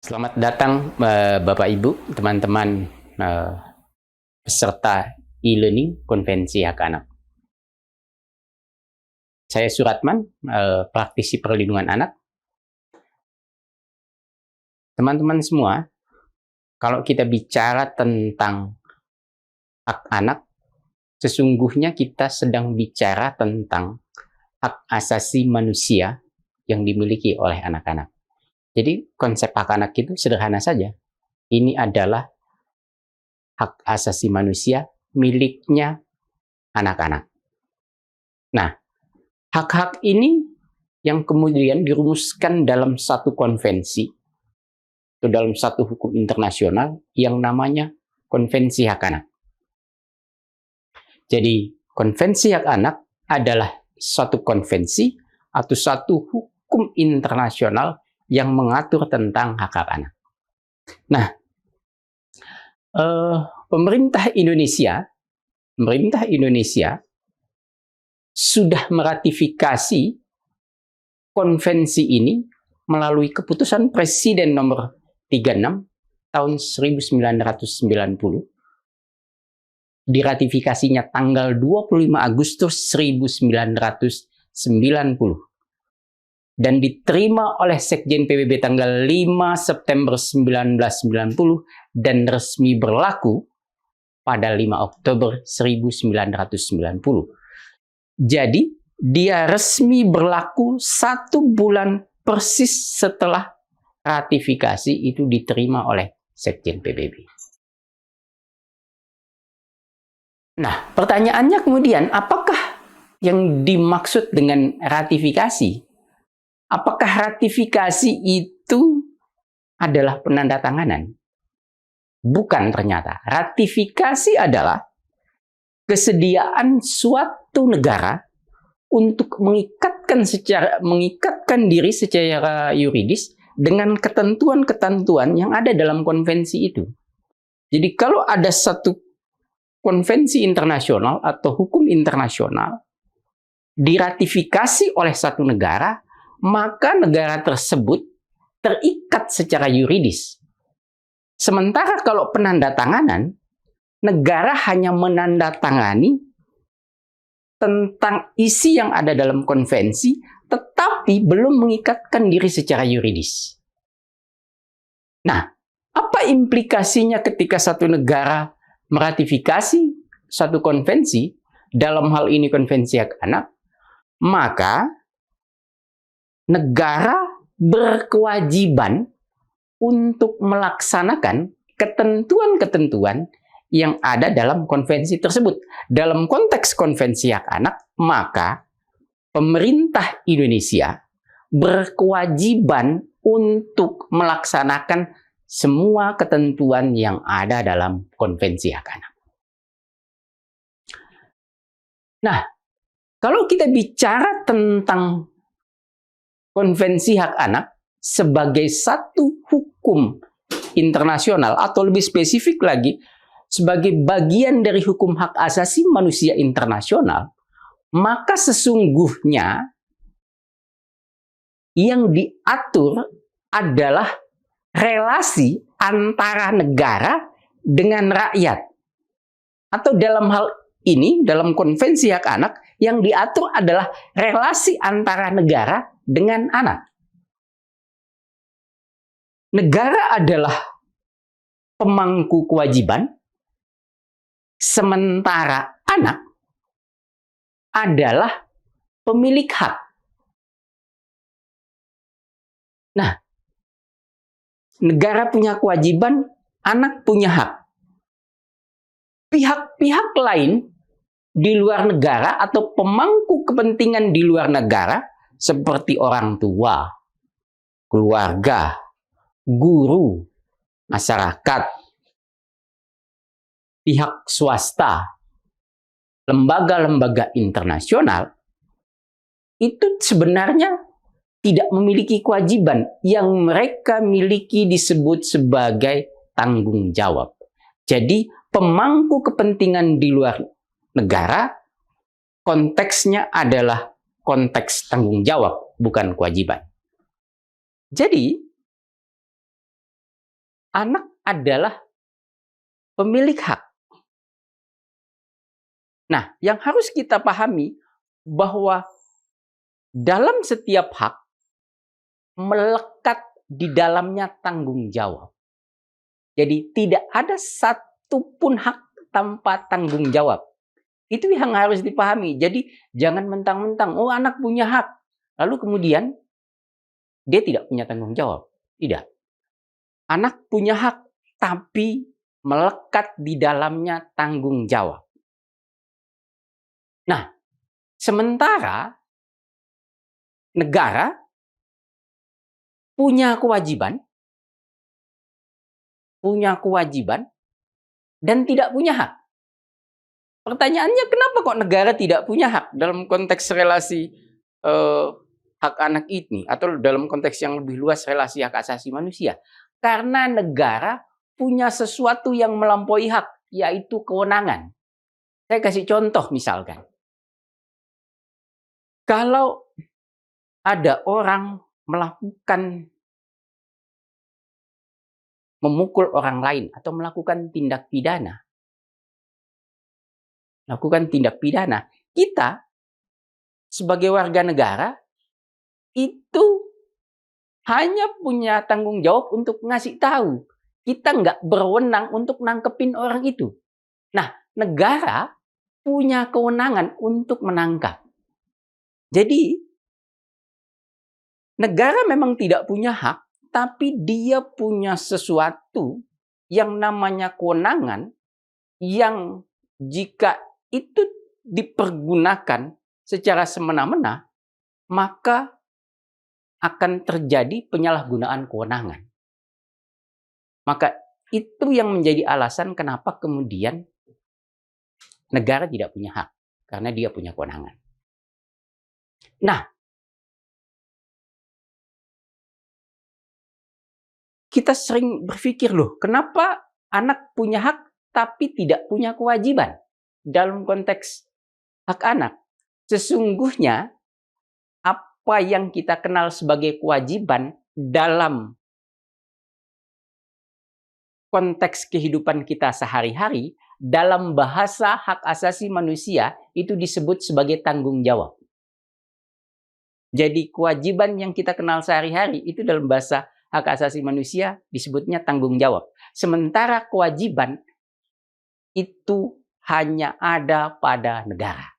Selamat datang Bapak Ibu, teman-teman peserta e-learning Konvensi Hak Anak. Saya Suratman, praktisi perlindungan anak. Teman-teman semua, kalau kita bicara tentang hak anak, sesungguhnya kita sedang bicara tentang hak asasi manusia yang dimiliki oleh anak-anak. Jadi konsep hak anak itu sederhana saja. Ini adalah hak asasi manusia miliknya anak-anak. Nah, hak-hak ini yang kemudian dirumuskan dalam satu konvensi atau dalam satu hukum internasional yang namanya Konvensi Hak Anak. Jadi, Konvensi Hak Anak adalah suatu konvensi atau satu hukum internasional yang mengatur tentang hak-hak anak. Nah, pemerintah Indonesia sudah meratifikasi konvensi ini melalui keputusan Presiden nomor 36 tahun 1990. Diratifikasinya tanggal 25 Agustus 1990. Dan diterima oleh Sekjen PBB tanggal 5 September 1990 dan resmi berlaku pada 5 Oktober 1990. Jadi, dia resmi berlaku 1 bulan persis setelah ratifikasi itu diterima oleh Sekjen PBB. Nah, pertanyaannya kemudian, apakah yang dimaksud dengan ratifikasi? Apakah ratifikasi itu adalah penandatanganan? Bukan ternyata. Ratifikasi adalah kesediaan suatu negara untuk mengikatkan diri secara yuridis dengan ketentuan-ketentuan yang ada dalam konvensi itu. Jadi kalau ada satu konvensi internasional atau hukum internasional diratifikasi oleh satu negara, maka negara tersebut terikat secara yuridis. Sementara kalau penandatanganan, negara hanya menandatangani tentang isi yang ada dalam konvensi, tetapi belum mengikatkan diri secara yuridis. Nah, apa implikasinya ketika satu negara meratifikasi satu konvensi, dalam hal ini Konvensi Hak Anak, maka negara berkewajiban untuk melaksanakan ketentuan-ketentuan yang ada dalam konvensi tersebut. Dalam konteks Konvensi Hak Anak, maka pemerintah Indonesia berkewajiban untuk melaksanakan semua ketentuan yang ada dalam Konvensi Hak Anak. Nah, kalau kita bicara tentang Konvensi Hak Anak sebagai satu hukum internasional, atau lebih spesifik lagi, sebagai bagian dari hukum hak asasi manusia internasional, maka sesungguhnya yang diatur adalah relasi antara negara dengan rakyat. Atau dalam hal ini, dalam Konvensi Hak Anak, yang diatur adalah relasi antara negara dengan anak. Negara adalah pemangku kewajiban, sementara anak adalah pemilik hak. Nah, negara punya kewajiban, anak punya hak. Pihak-pihak lain di luar negara atau pemangku kepentingan di luar negara seperti orang tua, keluarga, guru, masyarakat, pihak swasta, lembaga-lembaga internasional, itu sebenarnya tidak memiliki kewajiban. Yang mereka miliki disebut sebagai tanggung jawab. Jadi pemangku kepentingan di luar negara, konteksnya adalah konteks tanggung jawab, bukan kewajiban. Jadi anak adalah pemilik hak. Nah, yang harus kita pahami bahwa dalam setiap hak melekat di dalamnya tanggung jawab. Jadi tidak ada satupun hak tanpa tanggung jawab. Itu yang harus dipahami. Jadi jangan mentang-mentang, oh anak punya hak, lalu kemudian dia tidak punya tanggung jawab. Tidak. Anak punya hak, tapi melekat di dalamnya tanggung jawab. Nah, sementara negara punya kewajiban dan tidak punya hak. Pertanyaannya, kenapa kok negara tidak punya hak dalam konteks relasi hak anak ini, atau dalam konteks yang lebih luas relasi hak asasi manusia? Karena negara punya sesuatu yang melampaui hak, yaitu kewenangan. Saya kasih contoh misalkan. Kalau ada orang memukul orang lain atau melakukan tindak pidana, kita sebagai warga negara itu hanya punya tanggung jawab untuk ngasih tahu. Kita nggak berwenang untuk nangkepin orang itu. Nah, negara punya kewenangan untuk menangkap. Jadi, negara memang tidak punya hak, tapi dia punya sesuatu yang namanya kewenangan yang jika itu dipergunakan secara semena-mena, maka akan terjadi penyalahgunaan kewenangan. Maka itu yang menjadi alasan kenapa kemudian negara tidak punya hak, karena dia punya kewenangan. Nah, kita sering berpikir, loh, kenapa anak punya hak tapi tidak punya kewajiban? Dalam konteks hak anak, sesungguhnya apa yang kita kenal sebagai kewajiban dalam konteks kehidupan kita sehari-hari, dalam bahasa hak asasi manusia itu disebut sebagai tanggung jawab. Jadi kewajiban yang kita kenal sehari-hari itu dalam bahasa hak asasi manusia disebutnya tanggung jawab. Sementara kewajiban itu hanya ada pada negara.